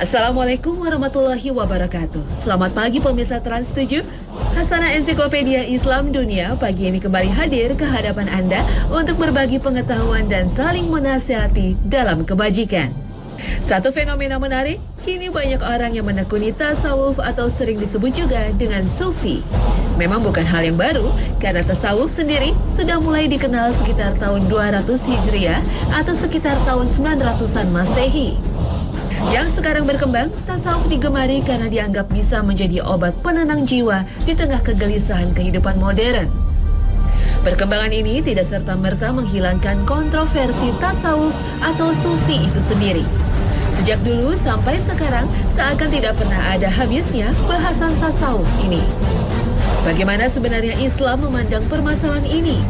Assalamualaikum warahmatullahi wabarakatuh. Selamat pagi pemirsa Trans 7. Hasanah Ensiklopedia Islam Dunia pagi ini kembali hadir ke hadapan Anda untuk berbagi pengetahuan dan saling menasihati dalam kebajikan. Satu fenomena menarik, kini banyak orang yang menekuni tasawuf atau sering disebut juga dengan sufi. Memang bukan hal yang baru, karena tasawuf sendiri sudah mulai dikenal sekitar tahun 200 Hijriah atau sekitar tahun 900-an Masehi. Yang sekarang berkembang, tasawuf digemari karena dianggap bisa menjadi obat penenang jiwa di tengah kegelisahan kehidupan modern. Perkembangan ini tidak serta-merta menghilangkan kontroversi tasawuf atau sufi itu sendiri. Sejak dulu sampai sekarang, seakan tidak pernah ada habisnya bahasan tasawuf ini. Bagaimana sebenarnya Islam memandang permasalahan ini?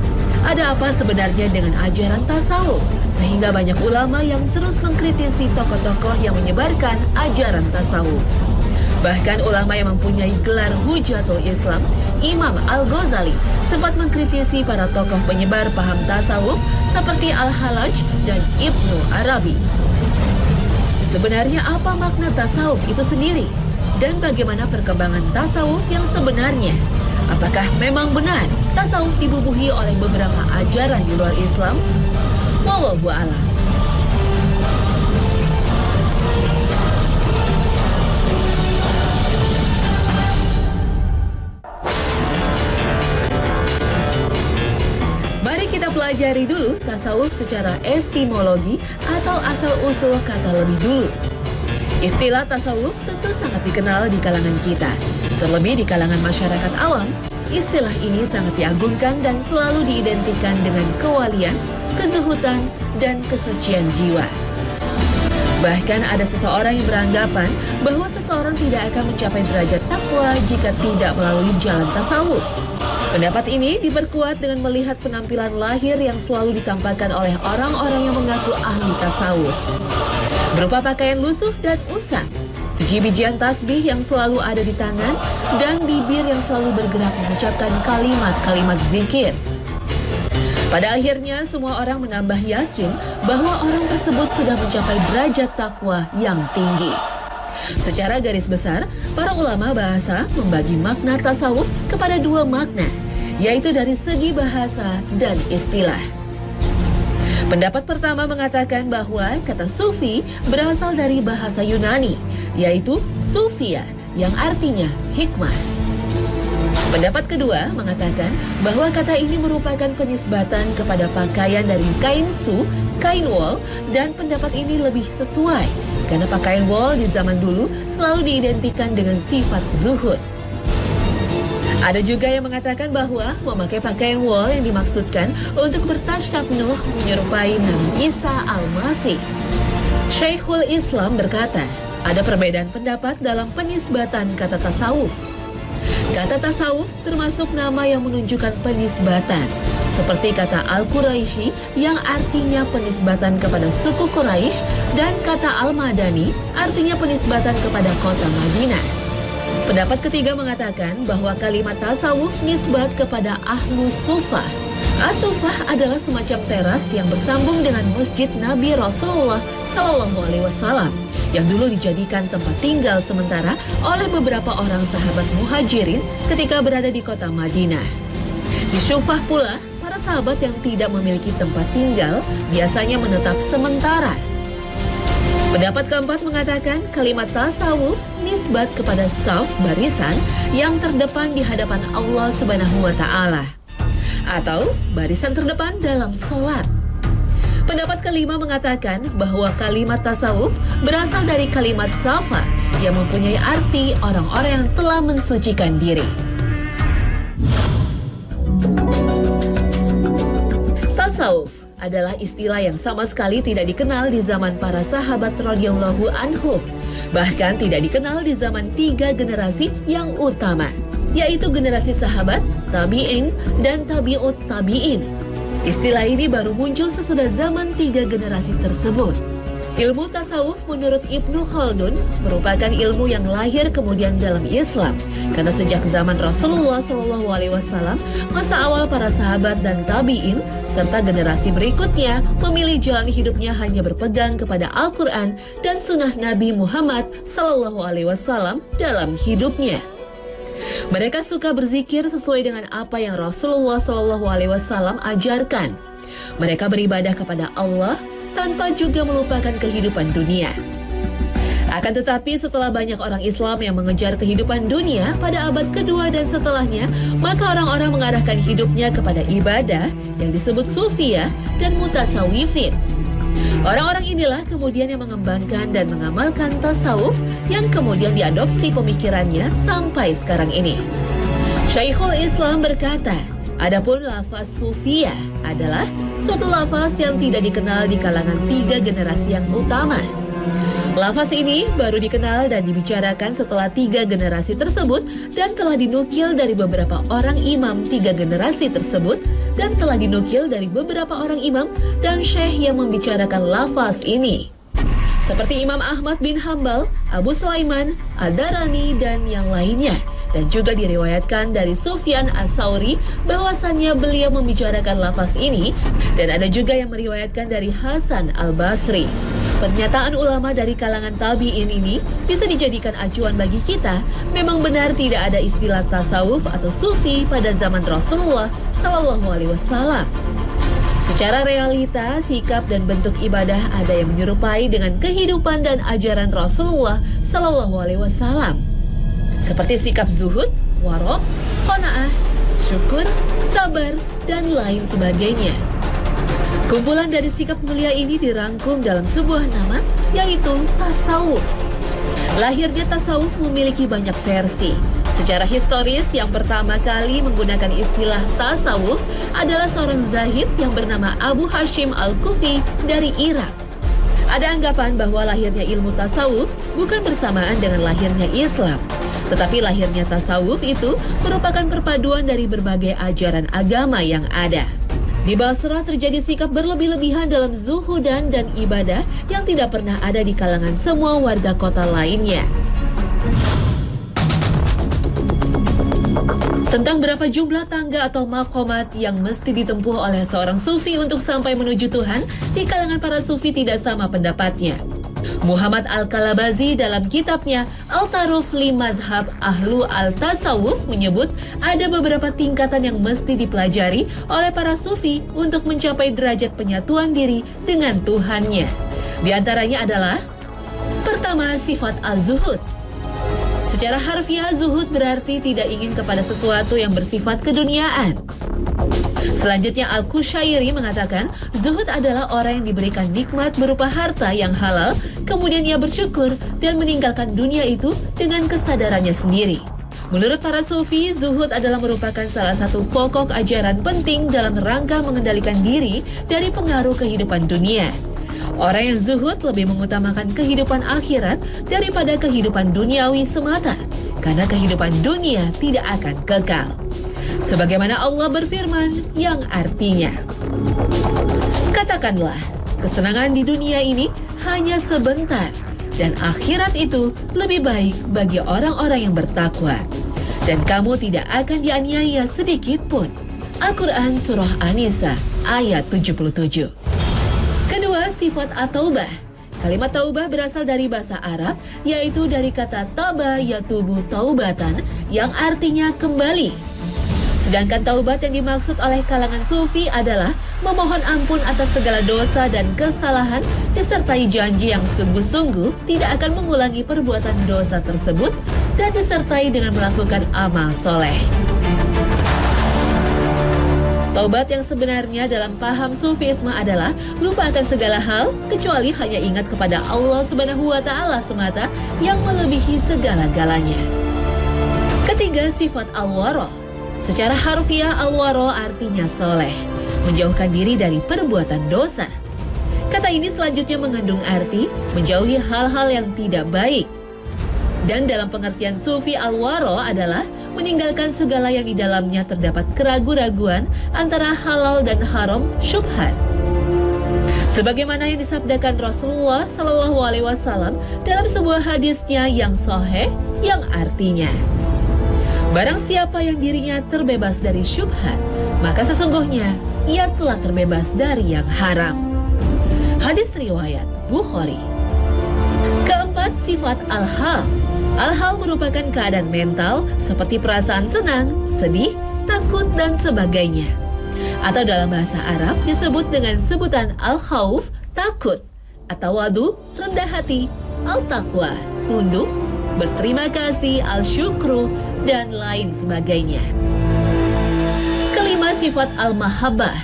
Ada apa sebenarnya dengan ajaran tasawuf? Sehingga banyak ulama yang terus mengkritisi tokoh-tokoh yang menyebarkan ajaran tasawuf. Bahkan ulama yang mempunyai gelar Hujatul Islam, Imam Al-Ghazali, sempat mengkritisi para tokoh penyebar paham tasawuf seperti Al-Hallaj dan Ibnu Arabi. Sebenarnya apa makna tasawuf itu sendiri? Dan bagaimana perkembangan tasawuf yang sebenarnya? Apakah memang benar tasawuf dibubuhi oleh beberapa ajaran di luar Islam? Wallahu a'lam. Mari kita pelajari dulu tasawuf secara etimologi atau asal-usul kata lebih dulu. Istilah tasawuf tentu sangat dikenal di kalangan kita. Terlebih di kalangan masyarakat awam, istilah ini sangat diagungkan dan selalu diidentikan dengan kewalian, kezuhudan, dan kesucian jiwa. Bahkan ada seseorang yang beranggapan bahwa seseorang tidak akan mencapai derajat takwa jika tidak melalui jalan tasawuf. Pendapat ini diperkuat dengan melihat penampilan lahir yang selalu ditampakkan oleh orang-orang yang mengaku ahli tasawuf. Berupa pakaian lusuh dan usang, biji-bijian tasbih yang selalu ada di tangan, dan bibir yang selalu bergerak mengucapkan kalimat-kalimat zikir. Pada akhirnya, semua orang menambah yakin bahwa orang tersebut sudah mencapai derajat takwa yang tinggi. Secara garis besar, para ulama bahasa membagi makna tasawuf kepada dua makna, yaitu dari segi bahasa dan istilah. Pendapat pertama mengatakan bahwa kata sufi berasal dari bahasa Yunani, yaitu sufia, yang artinya hikmah. Pendapat kedua mengatakan bahwa kata ini merupakan penisbatan kepada pakaian dari kain su, kain wol, dan pendapat ini lebih sesuai, karena pakaian wol di zaman dulu selalu diidentikan dengan sifat zuhud. Ada juga yang mengatakan bahwa memakai pakaian wol yang dimaksudkan untuk bertasyabnuh menyerupai Nabi Isa Al-Masih. Syekhul Islam berkata, ada perbedaan pendapat dalam penisbatan kata tasawuf. Kata tasawuf termasuk nama yang menunjukkan penisbatan, seperti kata Al-Quraisy yang artinya penisbatan kepada suku Quraisy dan kata Al-Madani artinya penisbatan kepada kota Madinah. Pendapat ketiga mengatakan bahwa kalimat tasawuf nisbat kepada Ahlus Sufah. As-Sufah adalah semacam teras yang bersambung dengan masjid Nabi Rasulullah SAW yang dulu dijadikan tempat tinggal sementara oleh beberapa orang sahabat muhajirin ketika berada di kota Madinah. Di Sufah pula, para sahabat yang tidak memiliki tempat tinggal biasanya menetap sementara. Pendapat keempat mengatakan kalimat tasawuf nisbat kepada saf barisan yang terdepan di hadapan Allah Subhanahu wa Ta'ala, atau barisan terdepan dalam sholat. Pendapat kelima mengatakan bahwa kalimat tasawuf berasal dari kalimat safa yang mempunyai arti orang-orang yang telah mensucikan diri. Tasawuf adalah istilah yang sama sekali tidak dikenal di zaman para sahabat radhiyallahu anhum. Bahkan tidak dikenal di zaman 3 generasi yang utama, yaitu generasi sahabat, tabi'in, dan tabi'ut tabi'in. Istilah ini baru muncul sesudah zaman 3 generasi tersebut. Ilmu tasawuf menurut Ibnu Khaldun merupakan ilmu yang lahir kemudian dalam Islam. Karena sejak zaman Rasulullah SAW, masa awal para sahabat dan tabi'in, serta generasi berikutnya memilih jalan hidupnya hanya berpegang kepada Al-Quran dan sunnah Nabi Muhammad SAW dalam hidupnya. Mereka suka berzikir sesuai dengan apa yang Rasulullah SAW ajarkan. Mereka beribadah kepada Allah tanpa juga melupakan kehidupan dunia. Akan tetapi setelah banyak orang Islam yang mengejar kehidupan dunia pada abad kedua dan setelahnya, maka orang-orang mengarahkan hidupnya kepada ibadah yang disebut sufiyah dan mutasawifin. Orang-orang inilah kemudian yang mengembangkan dan mengamalkan tasawuf yang kemudian diadopsi pemikirannya sampai sekarang ini. Syekhul Islam berkata, adapun lafaz sufiyah adalah suatu lafaz yang tidak dikenal di kalangan 3 generasi yang utama. Lafaz ini baru dikenal dan dibicarakan setelah 3 generasi tersebut dan telah dinukil dari beberapa orang imam 3 generasi tersebut dan telah dinukil dari beberapa orang imam dan syekh yang membicarakan lafaz ini. Seperti Imam Ahmad bin Hambal, Abu Sulaiman, Ad-Darani, dan yang lainnya. Dan juga diriwayatkan dari Sufyan Ats-Tsauri bahwasannya beliau membicarakan lafaz ini, dan ada juga yang meriwayatkan dari Hasan Al-Basri. Pernyataan ulama dari kalangan tabi'in ini bisa dijadikan acuan bagi kita. Memang benar tidak ada istilah tasawuf atau sufi pada zaman Rasulullah SAW. Secara realita, sikap dan bentuk ibadah ada yang menyerupai dengan kehidupan dan ajaran Rasulullah SAW. Seperti sikap zuhud, warok, qanaah, syukur, sabar, dan lain sebagainya. Kumpulan dari sikap mulia ini dirangkum dalam sebuah nama, yaitu tasawuf. Lahirnya tasawuf memiliki banyak versi. Secara historis, yang pertama kali menggunakan istilah tasawuf adalah seorang zahid yang bernama Abu Hashim Al-Kufi dari Irak. Ada anggapan bahwa lahirnya ilmu tasawuf bukan bersamaan dengan lahirnya Islam. Tetapi lahirnya tasawuf itu merupakan perpaduan dari berbagai ajaran agama yang ada. Di Basrah terjadi sikap berlebih-lebihan dalam zuhudan dan ibadah yang tidak pernah ada di kalangan semua warga kota lainnya. Tentang berapa jumlah tangga atau maqamat yang mesti ditempuh oleh seorang sufi untuk sampai menuju Tuhan, di kalangan para sufi tidak sama pendapatnya. Muhammad Al-Kalabazi dalam kitabnya Al-Taruf li Mazhab Ahlu Al-Tasawuf menyebut ada beberapa tingkatan yang mesti dipelajari oleh para sufi untuk mencapai derajat penyatuan diri dengan Tuhannya. Di antaranya adalah: pertama, sifat az-zuhud. Secara harfiah, zuhud berarti tidak ingin kepada sesuatu yang bersifat keduniaan. Selanjutnya, Al-Qushairi mengatakan, zuhud adalah orang yang diberikan nikmat berupa harta yang halal, kemudian ia bersyukur dan meninggalkan dunia itu dengan kesadarannya sendiri. Menurut para sufi, zuhud adalah merupakan salah satu pokok ajaran penting dalam rangka mengendalikan diri dari pengaruh kehidupan dunia. Orang yang zuhud lebih mengutamakan kehidupan akhirat daripada kehidupan duniawi semata, karena kehidupan dunia tidak akan kekal. Sebagaimana Allah berfirman yang artinya, katakanlah, kesenangan di dunia ini hanya sebentar, dan akhirat itu lebih baik bagi orang-orang yang bertakwa. Dan kamu tidak akan dianiaya sedikit pun. Al-Quran Surah An-Nisa ayat 77. Kedua, sifat at-taubah. Kalimat taubah berasal dari bahasa Arab, yaitu dari kata taba yatubu taubatan, yang artinya kembali. Sedangkan taubat yang dimaksud oleh kalangan sufi adalah memohon ampun atas segala dosa dan kesalahan disertai janji yang sungguh-sungguh tidak akan mengulangi perbuatan dosa tersebut dan disertai dengan melakukan amal soleh. Taubat yang sebenarnya dalam paham sufisme adalah lupa akan segala hal kecuali hanya ingat kepada Allah Subhanahu wa Ta'ala semata yang melebihi segala-galanya. Ketiga, sifat al-wara. Secara harfiah, al-wara artinya soleh, menjauhkan diri dari perbuatan dosa. Kata ini selanjutnya mengandung arti menjauhi hal-hal yang tidak baik. Dan dalam pengertian sufi, al-wara adalah meninggalkan segala yang di dalamnya terdapat keraguan-raguan antara halal dan haram, syubhat. Sebagaimana yang disabdakan Rasulullah Shallallahu Alaihi Wasallam dalam sebuah hadisnya yang sahih, yang artinya, barang siapa yang dirinya terbebas dari syubhat, maka sesungguhnya ia telah terbebas dari yang haram. Hadis riwayat Bukhari. Keempat, sifat al-hal. Al-hal merupakan keadaan mental seperti perasaan senang, sedih, takut, dan sebagainya. Atau dalam bahasa Arab disebut dengan sebutan al-khawf, takut, atau wadu, rendah hati, al-taqwa, tunduk, berterima kasih, al-syukru, dan lain sebagainya. Kelima, sifat al-mahabbah.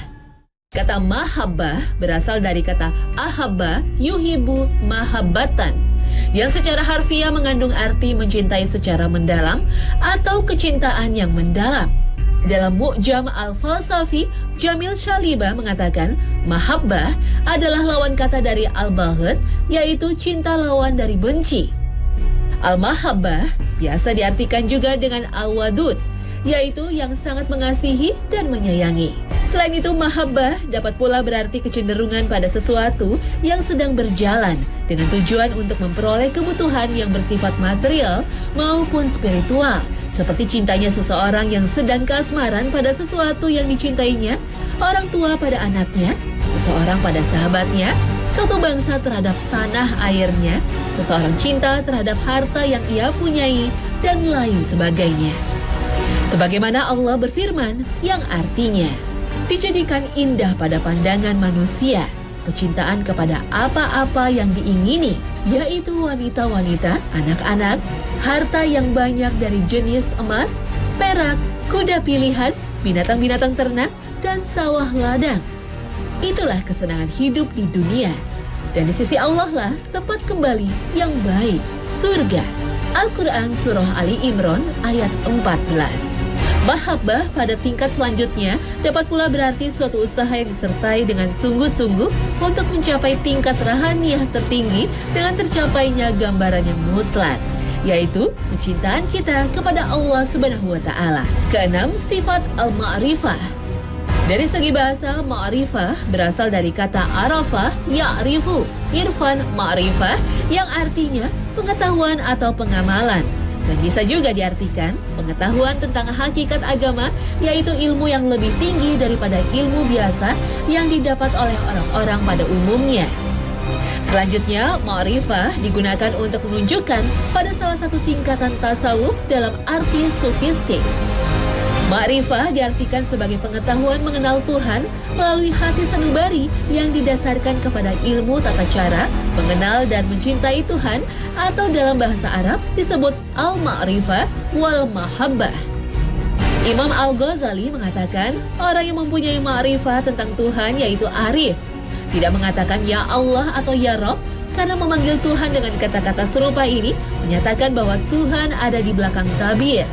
Kata mahabbah berasal dari kata ahabba yuhibu mahabbatan, yang secara harfiah mengandung arti mencintai secara mendalam atau kecintaan yang mendalam. Dalam Mu'jam al-Falsafi, Jamil Shaliba mengatakan mahabbah adalah lawan kata dari al-baghdh, yaitu cinta lawan dari benci. Al-mahabbah biasa diartikan juga dengan al-wadud, yaitu yang sangat mengasihi dan menyayangi. Selain itu, mahabbah dapat pula berarti kecenderungan pada sesuatu yang sedang berjalan dengan tujuan untuk memperoleh kebutuhan yang bersifat material maupun spiritual, seperti cintanya seseorang yang sedang kasmaran pada sesuatu yang dicintainya, orang tua pada anaknya, seseorang pada sahabatnya, suatu bangsa terhadap tanah airnya, seseorang cinta terhadap harta yang ia punyai, dan lain sebagainya. Sebagaimana Allah berfirman yang artinya, dijadikan indah pada pandangan manusia, kecintaan kepada apa-apa yang diingini, yaitu wanita-wanita, anak-anak, harta yang banyak dari jenis emas, perak, kuda pilihan, binatang-binatang ternak, dan sawah ladang. Itulah kesenangan hidup di dunia. Dan di sisi Allah lah tempat kembali yang baik, surga. Al-Quran Surah Ali Imran ayat 14. Mahabbah pada tingkat selanjutnya dapat pula berarti suatu usaha yang disertai dengan sungguh-sungguh untuk mencapai tingkat rahaniyah tertinggi dengan tercapainya gambaran yang mutlak, yaitu kecintaan kita kepada Allah Subhanahu wa Ta'ala. Keenam, sifat al-ma'rifah. Dari segi bahasa, ma'rifah berasal dari kata arafah, ya'rifu, irfan, ma'rifah, yang artinya pengetahuan atau pengamalan. Dan bisa juga diartikan pengetahuan tentang hakikat agama, yaitu ilmu yang lebih tinggi daripada ilmu biasa yang didapat oleh orang-orang pada umumnya. Selanjutnya, ma'rifah digunakan untuk menunjukkan pada salah satu tingkatan tasawuf dalam arti sufistik. Ma'rifah diartikan sebagai pengetahuan mengenal Tuhan melalui hati sanubari yang didasarkan kepada ilmu tata cara mengenal dan mencintai Tuhan, atau dalam bahasa Arab disebut al-ma'rifah wal mahabbah. Imam Al-Ghazali mengatakan orang yang mempunyai ma'rifah tentang Tuhan yaitu arif, tidak mengatakan ya Allah atau ya Rabb, karena memanggil Tuhan dengan kata-kata serupa ini menyatakan bahwa Tuhan ada di belakang tabir.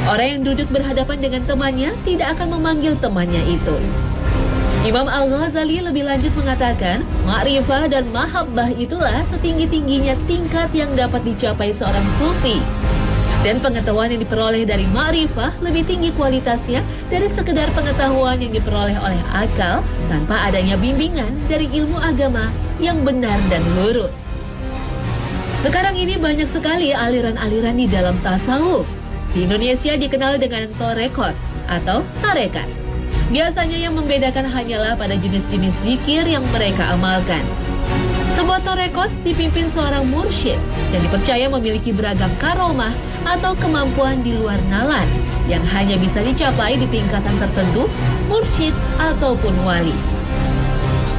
Orang yang duduk berhadapan dengan temannya tidak akan memanggil temannya itu. Imam Al-Ghazali lebih lanjut mengatakan, ma'rifah dan mahabbah itulah setinggi-tingginya tingkat yang dapat dicapai seorang sufi. Dan pengetahuan yang diperoleh dari ma'rifah lebih tinggi kualitasnya dari sekedar pengetahuan yang diperoleh oleh akal tanpa adanya bimbingan dari ilmu agama yang benar dan lurus. Sekarang ini banyak sekali aliran-aliran di dalam tasawuf. Di Indonesia dikenal dengan torekot atau tarekat. Biasanya yang membedakan hanyalah pada jenis-jenis zikir yang mereka amalkan. Sebuah torekot dipimpin seorang mursyid yang dipercaya memiliki beragam karomah atau kemampuan di luar nalar yang hanya bisa dicapai di tingkatan tertentu, mursyid ataupun wali.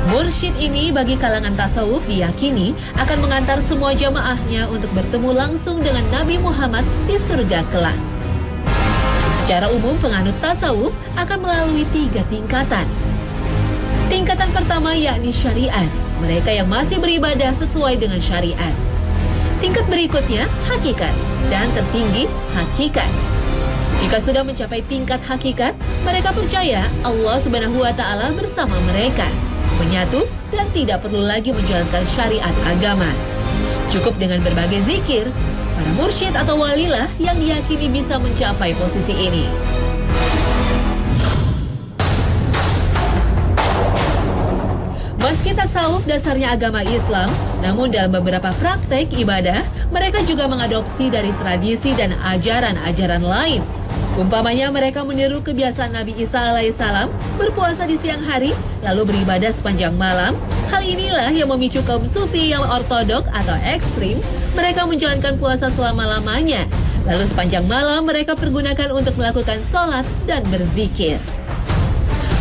Mursyid ini bagi kalangan tasawuf diyakini akan mengantar semua jamaahnya untuk bertemu langsung dengan Nabi Muhammad di surga kelak. Secara umum penganut tasawuf akan melalui 3 tingkatan. Tingkatan pertama yakni syariat, mereka yang masih beribadah sesuai dengan syariat. Tingkat berikutnya hakikat, dan tertinggi hakikat. Jika sudah mencapai tingkat hakikat, mereka percaya Allah Subhanahu wa Ta'ala bersama mereka, menyatu dan tidak perlu lagi menjalankan syariat agama. Cukup dengan berbagai zikir, para mursyid atau walilah yang diyakini bisa mencapai posisi ini. Meski tasawuf dasarnya agama Islam, namun dalam beberapa praktek ibadah, mereka juga mengadopsi dari tradisi dan ajaran-ajaran lain. Umpamanya mereka meniru kebiasaan Nabi Isa alaihissalam berpuasa di siang hari, lalu beribadah sepanjang malam. Hal inilah yang memicu kaum sufi yang ortodok atau ekstrim, mereka menjalankan puasa selama-lamanya. Lalu sepanjang malam mereka pergunakan untuk melakukan sholat dan berzikir.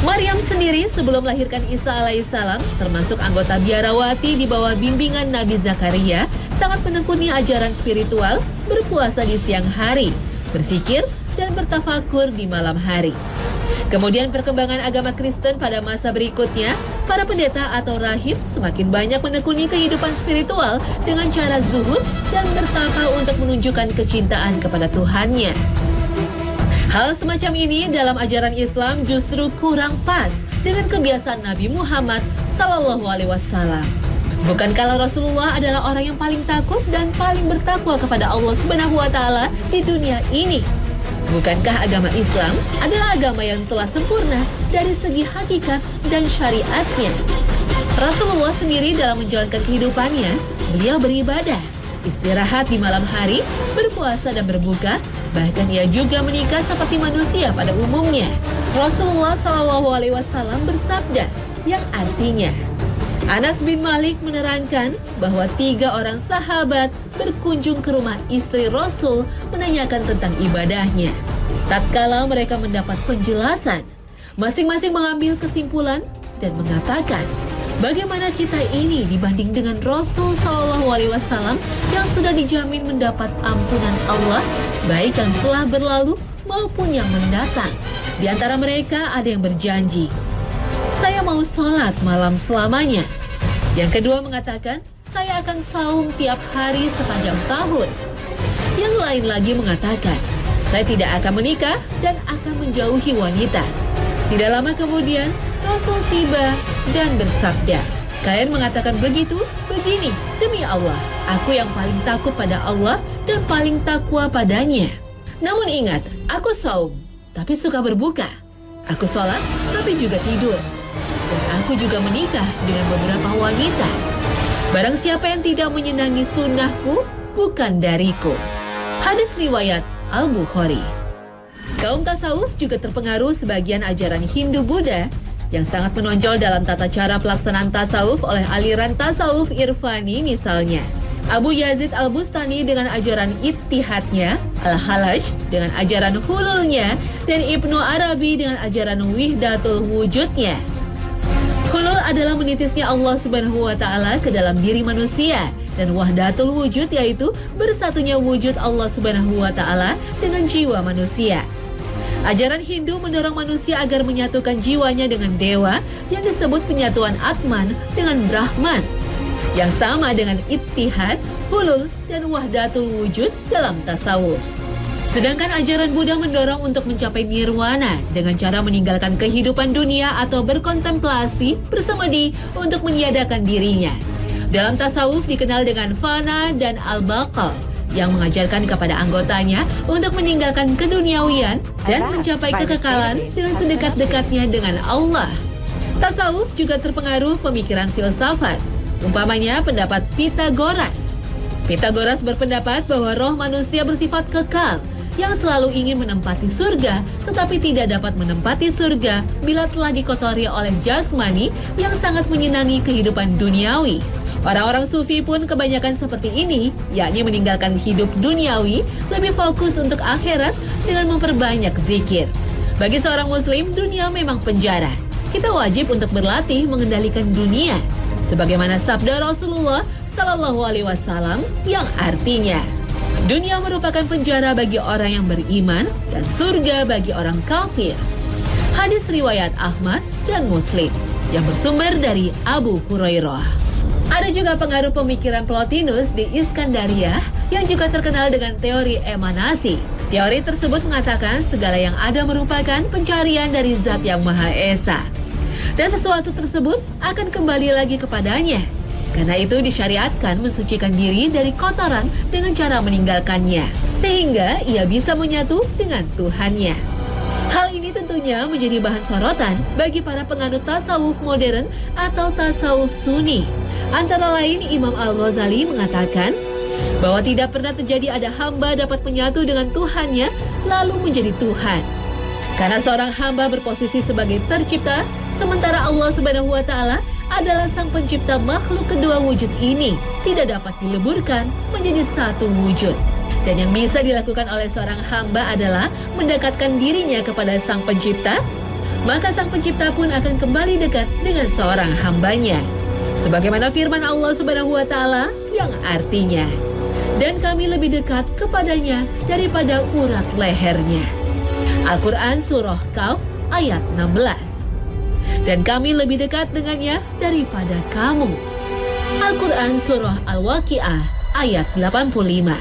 Maryam sendiri sebelum melahirkan Isa alaihissalam, termasuk anggota biarawati di bawah bimbingan Nabi Zakaria, sangat menekuni ajaran spiritual, berpuasa di siang hari, berzikir, dan bertafakur di malam hari. Kemudian perkembangan agama Kristen pada masa berikutnya, para pendeta atau rahib semakin banyak menekuni kehidupan spiritual dengan cara zuhud dan bertapa untuk menunjukkan kecintaan kepada Tuhannya. Hal semacam ini dalam ajaran Islam justru kurang pas dengan kebiasaan Nabi Muhammad SAW. Bukankah Rasulullah adalah orang yang paling takut dan paling bertakwa kepada Allah Subhanahu wa Ta'ala di dunia ini? Bukankah agama Islam adalah agama yang telah sempurna dari segi hakikat dan syariatnya? Rasulullah sendiri dalam menjalankan kehidupannya, beliau beribadah, istirahat di malam hari, berpuasa dan berbuka, bahkan ia juga menikah seperti manusia pada umumnya. Rasulullah SAW bersabda yang artinya, Anas bin Malik menerangkan bahwa 3 orang sahabat berkunjung ke rumah istri Rasul menanyakan tentang ibadahnya. Tatkala mereka mendapat penjelasan, masing-masing mengambil kesimpulan dan mengatakan, bagaimana kita ini dibanding dengan Rasul SAW yang sudah dijamin mendapat ampunan Allah, baik yang telah berlalu maupun yang mendatang. Di antara mereka ada yang berjanji, saya mau sholat malam selamanya. Yang kedua mengatakan, saya akan saum tiap hari sepanjang tahun. Yang lain lagi mengatakan, saya tidak akan menikah dan akan menjauhi wanita. Tidak lama kemudian, Rasul tiba dan bersabda, kalian mengatakan begitu, begini, demi Allah, aku yang paling takut pada Allah dan paling takwa padanya. Namun ingat, aku saum, tapi suka berbuka. Aku sholat, tapi juga tidur. Dan aku juga menikah dengan beberapa wanita. Barang siapa yang tidak menyenangi sunnahku, bukan dariku. Hadis riwayat Al-Bukhari. Kaum tasawuf juga terpengaruh sebagian ajaran Hindu-Buddha yang sangat menonjol dalam tata cara pelaksanaan tasawuf oleh aliran tasawuf Irfani misalnya. Abu Yazid Al-Bustani dengan ajaran Ittihadnya, Al-Halaj dengan ajaran Hululnya, dan Ibnu Arabi dengan ajaran Wihdatul Wujudnya. Hulul adalah menitisnya Allah Subhanahu wa Ta'ala ke dalam diri manusia, dan Wahdatul Wujud yaitu bersatunya wujud Allah Subhanahu wa Ta'ala dengan jiwa manusia. Ajaran Hindu mendorong manusia agar menyatukan jiwanya dengan dewa yang disebut penyatuan Atman dengan Brahman, yang sama dengan Ittihad, Hulul, dan Wahdatul Wujud dalam tasawuf. Sedangkan ajaran Buddha mendorong untuk mencapai nirwana dengan cara meninggalkan kehidupan dunia atau berkontemplasi bersemedi untuk meniadakan dirinya. Dalam tasawuf dikenal dengan fana dan al-baqa, yang mengajarkan kepada anggotanya untuk meninggalkan keduniawian dan mencapai kekekalan dengan sedekat-dekatnya dengan Allah. Tasawuf juga terpengaruh pemikiran filsafat, umpamanya pendapat Pitagoras. Pitagoras berpendapat bahwa roh manusia bersifat kekal, yang selalu ingin menempati surga, tetapi tidak dapat menempati surga bila telah dikotori oleh jasmani yang sangat menyenangi kehidupan duniawi. Orang-orang sufi pun kebanyakan seperti ini, yakni meninggalkan hidup duniawi, lebih fokus untuk akhirat dengan memperbanyak zikir. Bagi seorang muslim, dunia memang penjara. Kita wajib untuk berlatih mengendalikan dunia, sebagaimana sabda Rasulullah SAW yang artinya, dunia merupakan penjara bagi orang yang beriman dan surga bagi orang kafir. Hadis riwayat Ahmad dan Muslim yang bersumber dari Abu Hurairah. Ada juga pengaruh pemikiran Plotinus di Iskandaria yang juga terkenal dengan teori emanasi. Teori tersebut mengatakan segala yang ada merupakan pencarian dari Zat yang Maha Esa, dan sesuatu tersebut akan kembali lagi kepadanya. Karena itu disyariatkan mensucikan diri dari kotoran dengan cara meninggalkannya, sehingga ia bisa menyatu dengan Tuhannya. Hal ini tentunya menjadi bahan sorotan bagi para penganut tasawuf modern atau tasawuf sunni. Antara lain Imam Al-Ghazali mengatakan bahwa tidak pernah terjadi ada hamba dapat menyatu dengan Tuhannya lalu menjadi Tuhan. Karena seorang hamba berposisi sebagai tercipta, sementara Allah Subhanahu wa Ta'ala adalah sang pencipta makhluk kedua wujud ini tidak dapat dileburkan menjadi satu wujud. Dan yang bisa dilakukan oleh seorang hamba adalah mendekatkan dirinya kepada sang pencipta, maka sang pencipta pun akan kembali dekat dengan seorang hambanya. Sebagaimana firman Allah Subhanahu wa Ta'ala yang artinya, dan kami lebih dekat kepadanya daripada urat lehernya. Al-Quran Surah Kahf ayat 16. Dan kami lebih dekat dengannya daripada kamu. Al-Quran Surah Al-Waqi'ah ayat 85.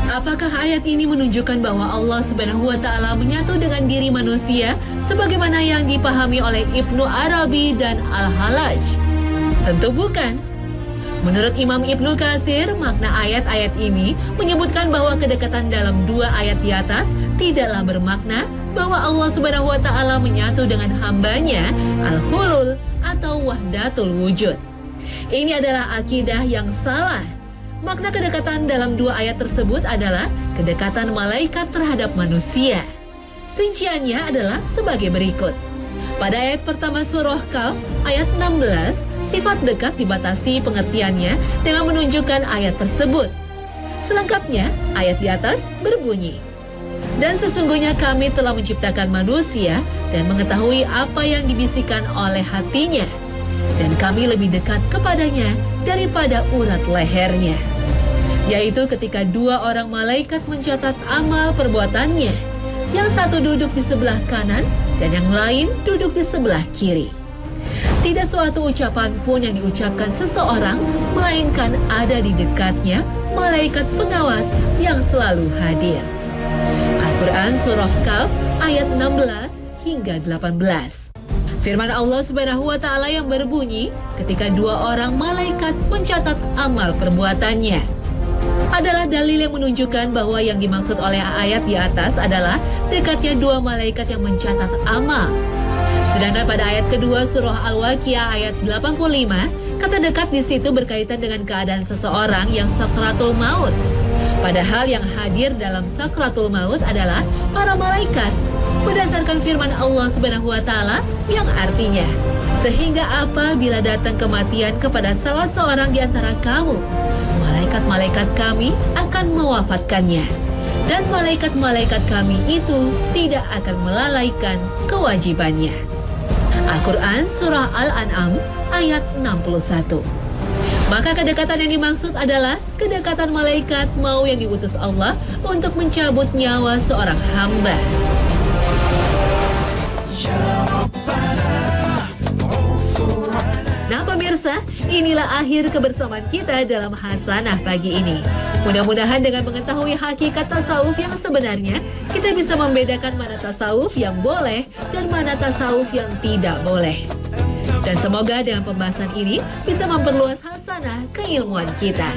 Apakah ayat ini menunjukkan bahwa Allah Subhanahu wa Ta'ala menyatu dengan diri manusia sebagaimana yang dipahami oleh Ibnu Arabi dan Al-Hallaj? Tentu bukan. Menurut Imam Ibnu Katsir, makna ayat-ayat ini menyebutkan bahwa kedekatan dalam dua ayat di atas tidaklah bermakna bahwa Allah Subhanahu wa Ta'ala menyatu dengan hambanya al-hulul atau wahdatul wujud. Ini adalah akidah yang salah. Makna kedekatan dalam dua ayat tersebut adalah kedekatan malaikat terhadap manusia. Rinciannya adalah sebagai berikut. Pada ayat pertama surah Kahf, ayat 16, sifat dekat dibatasi pengertiannya dengan menunjukkan ayat tersebut. Selengkapnya, ayat di atas berbunyi, dan sesungguhnya kami telah menciptakan manusia dan mengetahui apa yang dibisikkan oleh hatinya. Dan kami lebih dekat kepadanya daripada urat lehernya. Yaitu ketika dua orang malaikat mencatat amal perbuatannya. Yang satu duduk di sebelah kanan dan yang lain duduk di sebelah kiri. Tidak suatu ucapan pun yang diucapkan seseorang, melainkan ada di dekatnya malaikat pengawas yang selalu hadir. Al-Quran Surah Kahf ayat 16 hingga 18. Firman Allah Subhanahu wa Ta'ala yang berbunyi ketika dua orang malaikat mencatat amal perbuatannya adalah dalil yang menunjukkan bahwa yang dimaksud oleh ayat di atas adalah dekatnya dua malaikat yang mencatat amal. Sedangkan pada ayat kedua surah Al-Waqi'ah ayat 85, kata dekat di situ berkaitan dengan keadaan seseorang yang sakratul maut. Padahal yang hadir dalam sakratul maut adalah para malaikat. Berdasarkan firman Allah Subhanahu wa Ta'ala yang artinya, sehingga apabila datang kematian kepada salah seorang di antara kamu, malaikat-malaikat kami akan mewafatkannya, dan malaikat-malaikat kami itu tidak akan melalaikan kewajibannya. Al-Quran Surah Al-An'am ayat 61. Maka kedekatan yang dimaksud adalah kedekatan malaikat mau yang diutus Allah untuk mencabut nyawa seorang hamba. Nah pemirsa, inilah akhir kebersamaan kita dalam Hasanah pagi ini. Mudah-mudahan dengan mengetahui hakikat tasawuf yang sebenarnya, kita bisa membedakan mana tasawuf yang boleh dan mana tasawuf yang tidak boleh. Dan semoga dengan pembahasan ini bisa memperluas hasanah keilmuan kita.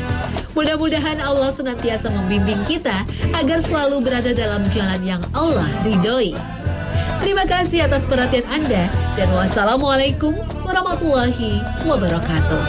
Mudah-mudahan Allah senantiasa membimbing kita agar selalu berada dalam jalan yang Allah ridhoi. Terima kasih atas perhatian Anda dan wassalamualaikum warahmatullahi wabarakatuh.